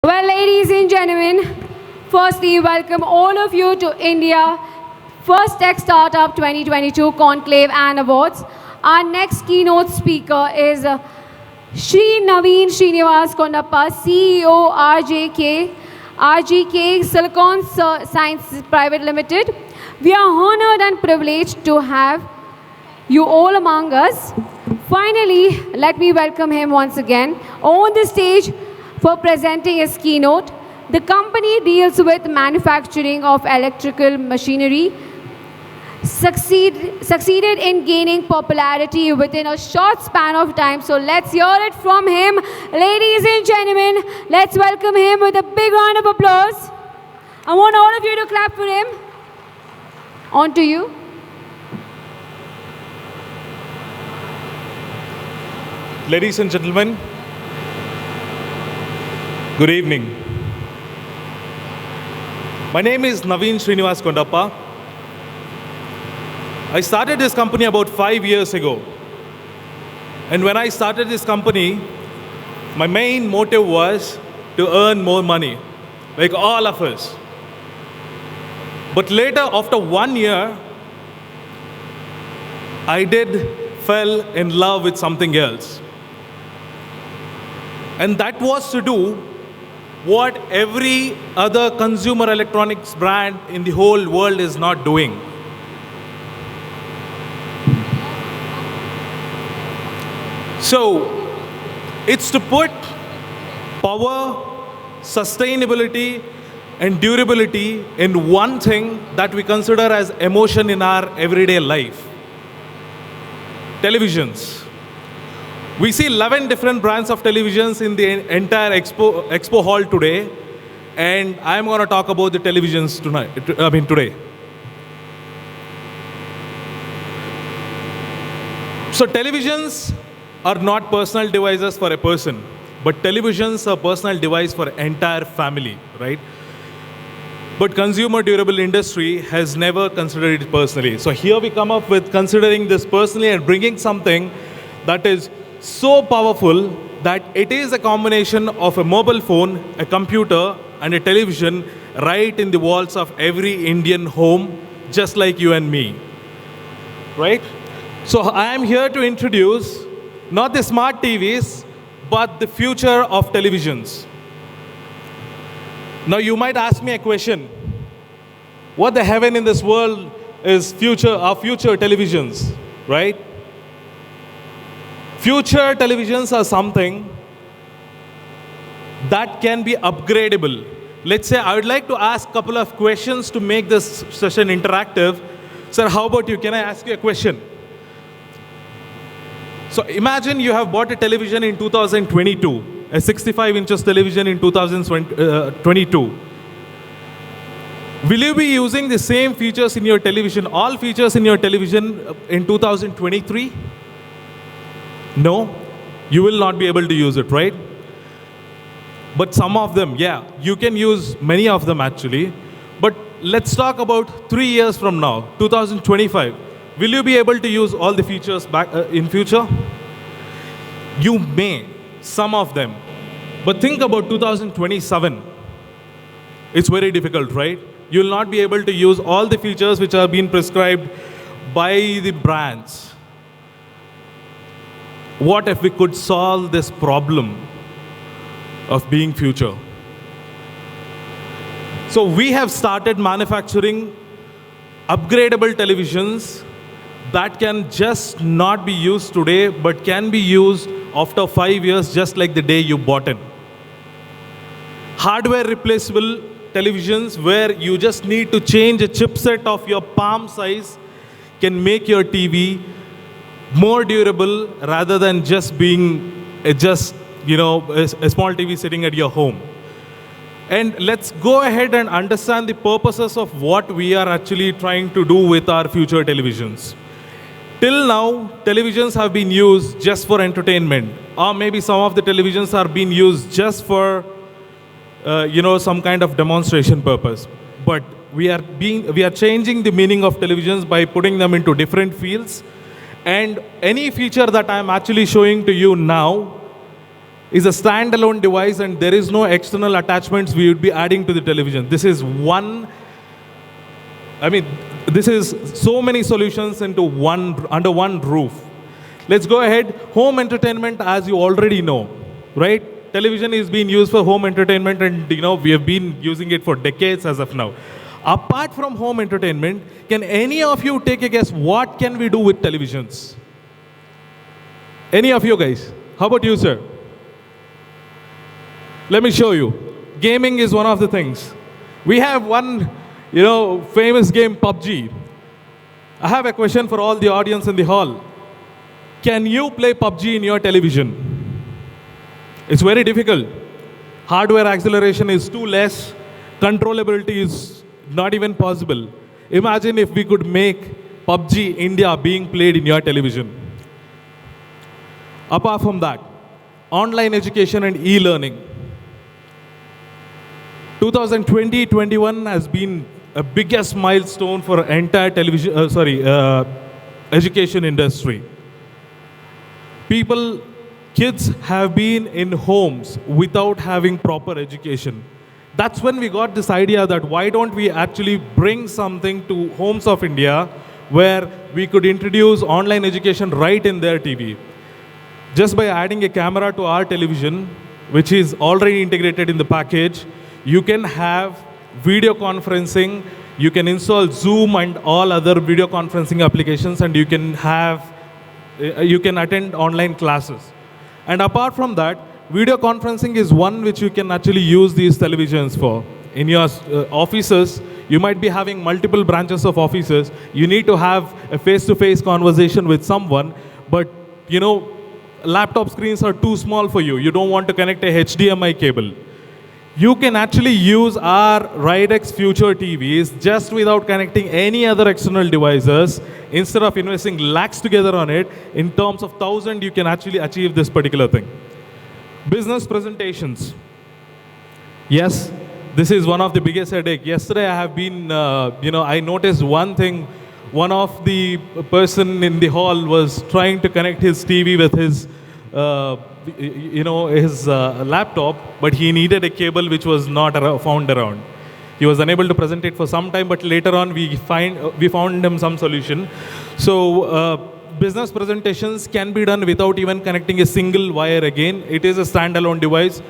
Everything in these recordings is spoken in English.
Well, ladies and gentlemen, firstly, welcome all of you to India First Tech Startup 2022 Conclave and Awards. Our next keynote speaker is Shri Naveen Srinivas Kondappa, CEO RGK Silicon Sciences Private Limited. We are honored and privileged to have you all among us. Finally, let me welcome him once again on the stage for presenting his keynote. The company deals with manufacturing of electrical machinery, succeeded in gaining popularity within a short span of time. So let's hear it from him. Ladies and gentlemen, let's welcome him with a big round of applause. I want all of you to clap for him. On to you. Ladies and gentlemen, good evening. My name is Naveen Srinivas Kondappa. I started this company about 5 years ago. And when I started this company, my main motive was to earn more money, like all of us. But later, after 1 year, I fell in love with something else. And that was to do what every other consumer electronics brand in the whole world is not doing. So, it's to put power, sustainability, and durability in one thing that we consider as emotion in our everyday life. Televisions. We see 11 different brands of televisions in the entire expo hall today, and I'm going to talk about the televisions today. So televisions are not personal devices for a person, but televisions are personal device for entire family, right? But consumer durable industry has never considered it personally. So here we come up with considering this personally and bringing something that is so powerful that it is a combination of a mobile phone, a computer, and a television right in the walls of every Indian home, just like you and me, right? So I am here to introduce not the smart TVs, but the future of televisions. Now you might ask me a question. What the heaven in this world is our future televisions, right? Future televisions are something that can be upgradable. Let's say I would like to ask a couple of questions to make this session interactive. Sir, how about you? Can I ask you a question? So imagine you have bought a television in 2022, a 65 inches television in 2022. Will you be using the same features in your television, all features in your television in 2023? No, you will not be able to use it, right? But some of them, yeah, you can use many of them actually. But let's talk about 3 years from now, 2025. Will you be able to use all the features back in future? You may, some of them. But think about 2027. It's very difficult, right? You will not be able to use all the features which are being prescribed by the brands. What if we could solve this problem of being future? So we have started manufacturing upgradable televisions that can just not be used today, but can be used after 5 years, just like the day you bought it. Hardware replaceable televisions where you just need to change a chipset of your palm size can make your TV more durable rather than just being a small TV sitting at your home. And let's go ahead and understand the purposes of what we are actually trying to do with our future televisions. Till now, televisions have been used just for entertainment, or maybe some of the televisions are being used just for some kind of demonstration purpose. But we are changing the meaning of televisions by putting them into different fields. And any feature that I'm actually showing to you now is a standalone device and there is no external attachments we would be adding to the television. This is this is so many solutions under one roof. Let's go ahead. Home entertainment, as you already know, right? Television is being used for home entertainment and we have been using it for decades as of now. Apart from home entertainment, can any of you take a guess what can we do with televisions? Any of you guys? How about you, sir? Let me show you. Gaming is one of the things. We have one, famous game, PUBG. I have a question for all the audience in the hall. Can you play PUBG in your television? It's very difficult. Hardware acceleration is too less. Controllability is not even possible. Imagine if we could make PUBG India being played in your television. Apart from that, online education and e-learning. 2020-21 has been a biggest milestone for entire education industry. Kids have been in homes without having proper education. That's when we got this idea that why don't we actually bring something to homes of India where we could introduce online education right in their TV. Just by adding a camera to our television, which is already integrated in the package, you can have video conferencing, you can install Zoom and all other video conferencing applications, and you can attend online classes. And apart from that, video conferencing is one which you can actually use these televisions for. In your offices, you might be having multiple branches of offices. You need to have a face-to-face conversation with someone, but laptop screens are too small for you. You don't want to connect a HDMI cable. You can actually use our Ridex Future TVs just without connecting any other external devices. Instead of investing lakhs together on it, in terms of 1,000, you can actually achieve this particular thing. Business presentations. Yes, this is one of the biggest headache. Yesterday I have been, I noticed one thing. One of the person in the hall was trying to connect his TV with his laptop, but he needed a cable which was not found around. He was unable to present it for some time, but later on we found him some solution. So business presentations can be done without even connecting a single wire again. It is a standalone device.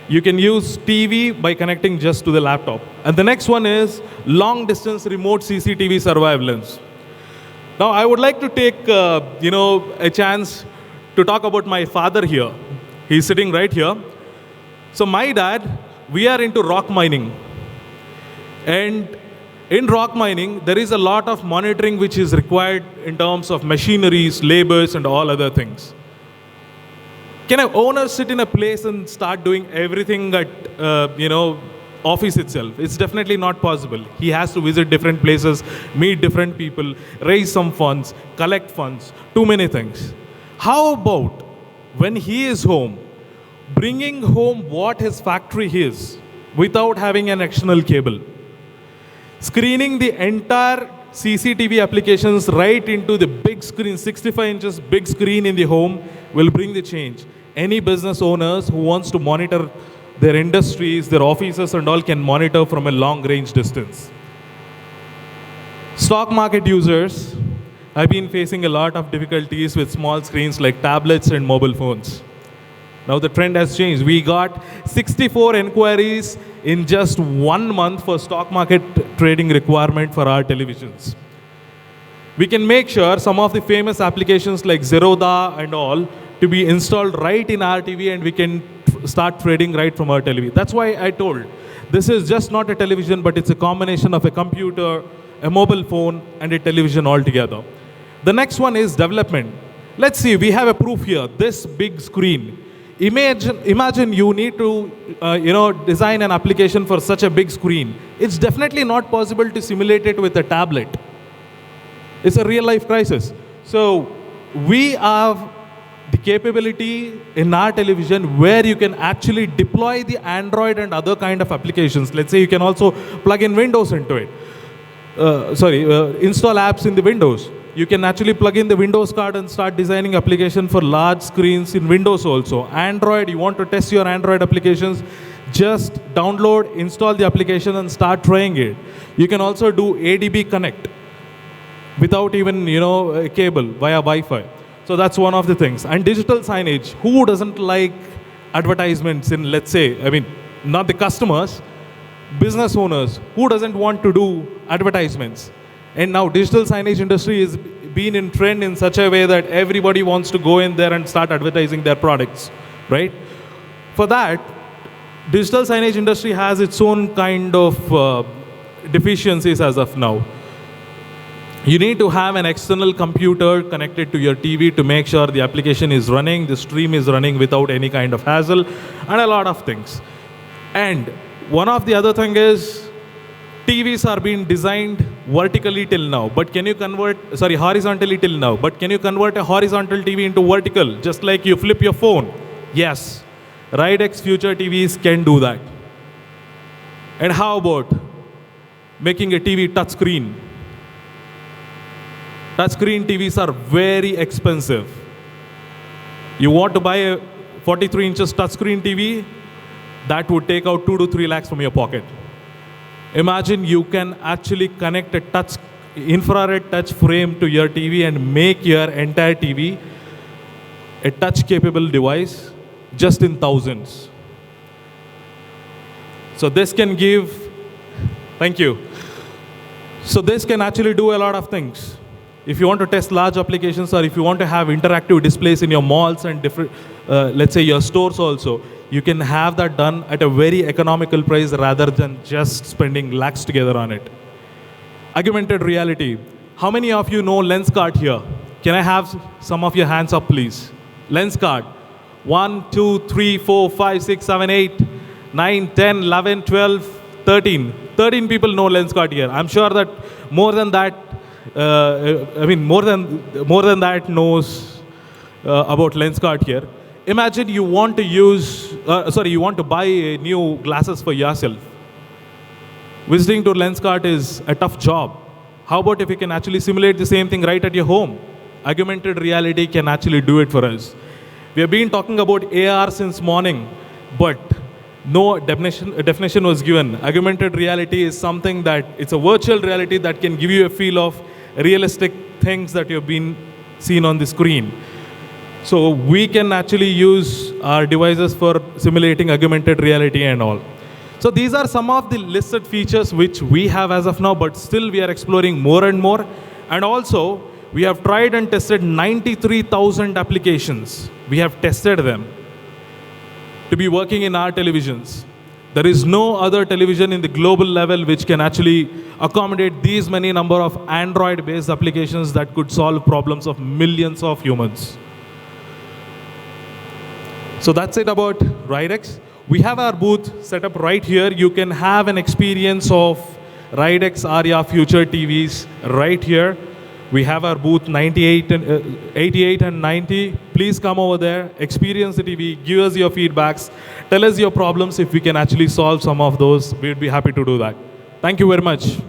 You can use TV by connecting just to the laptop. And the next one is long distance remote CCTV surveillance. Now I would like to take a chance to talk about my father here. He's sitting right here. So my dad, we are into rock mining. And in rock mining, there is a lot of monitoring which is required in terms of machineries, labors, and all other things. Can an owner sit in a place and start doing everything at, office itself? It's definitely not possible. He has to visit different places, meet different people, raise some funds, collect funds, too many things. How about when he is home, bringing home what his factory is without having an external cable? Screening the entire CCTV applications right into the big screen, 65 inches big screen in the home will bring the change. Any business owners who wants to monitor their industries, their offices and all can monitor from a long range distance. Stock market users have been facing a lot of difficulties with small screens like tablets and mobile phones. Now the trend has changed. We got 64 inquiries in just 1 month for stock market trading requirement for our televisions. We can make sure some of the famous applications like Zerodha and all to be installed right in our TV, and we can start trading right from our television. That's why I told, this is just not a television, but it's a combination of a computer, a mobile phone, and a television altogether. The next one is development. Let's see, we have a proof here, this big screen. Imagine you need to design an application for such a big screen. It's definitely not possible to simulate it with a tablet. It's a real life crisis. So we have the capability in our television where you can actually deploy the Android and other kind of applications. Let's say you can also plug in Windows into it. Install apps in the Windows. you can actually plug in the Windows card and start designing application for large screens in Windows also. Android, you want to test your Android applications, just download, install the application and start trying it. You can also do ADB Connect without even, a cable via Wi-Fi. So that's one of the things. And digital signage, who doesn't like advertisements in, let's say, not the customers, business owners, who doesn't want to do advertisements? And now digital signage industry is been in trend in such a way that everybody wants to go in there and start advertising their products, right? For that, digital signage industry has its own kind of deficiencies as of now. You need to have an external computer connected to your TV to make sure the application is running, the stream is running without any kind of hassle, and a lot of things. And one of the other thing is, TVs are being designed vertically till now, but can you horizontally till now, but can you convert a horizontal TV into vertical, just like you flip your phone? Yes. Ridex future TVs can do that. And how about making a TV touchscreen? Touchscreen TVs are very expensive. You want to buy a 43 inches touchscreen TV, that would take out 2 to 3 lakhs from your pocket. Imagine you can actually connect a infrared touch frame to your TV and make your entire TV a touch capable device just in thousands. So this can give, thank you. So this can actually do a lot of things. If you want to test large applications, or if you want to have interactive displays in your malls and different, let's say your stores also, you can have that done at a very economical price rather than just spending lakhs together on it. Augmented reality. How many of you know LensCard here? Can I have some of your hands up, please? LensCard. 1, 2, 3, 4, 5, 6, 7, 8, 9, 10, 11, 12, 13. 13 people know LensCard here. I'm sure that more than that, more than that knows about LensCard here. Imagine you want to you want to buy new glasses for yourself. Visiting to LensCard is a tough job. How about if you can actually simulate the same thing right at your home? Augmented reality can actually do it for us. We have been talking about AR since morning, but no definition was given. Augmented reality is something that, it's a virtual reality that can give you a feel of realistic things that you've been seen on the screen. So we can actually use our devices for simulating augmented reality and all. So these are some of the listed features which we have as of now, but still we are exploring more and more. And also, we have tried and tested 93,000 applications. We have tested them to be working in our televisions. There is no other television in the global level which can actually accommodate these many number of Android-based applications that could solve problems of millions of humans. So that's it about Ridex. We have our booth set up right here. You can have an experience of Ridex Aria Future TVs right here. We have our booth 88 and 90. Please come over there, experience the TV, give us your feedbacks, tell us your problems. If we can actually solve some of those, we'd be happy to do that. Thank you very much.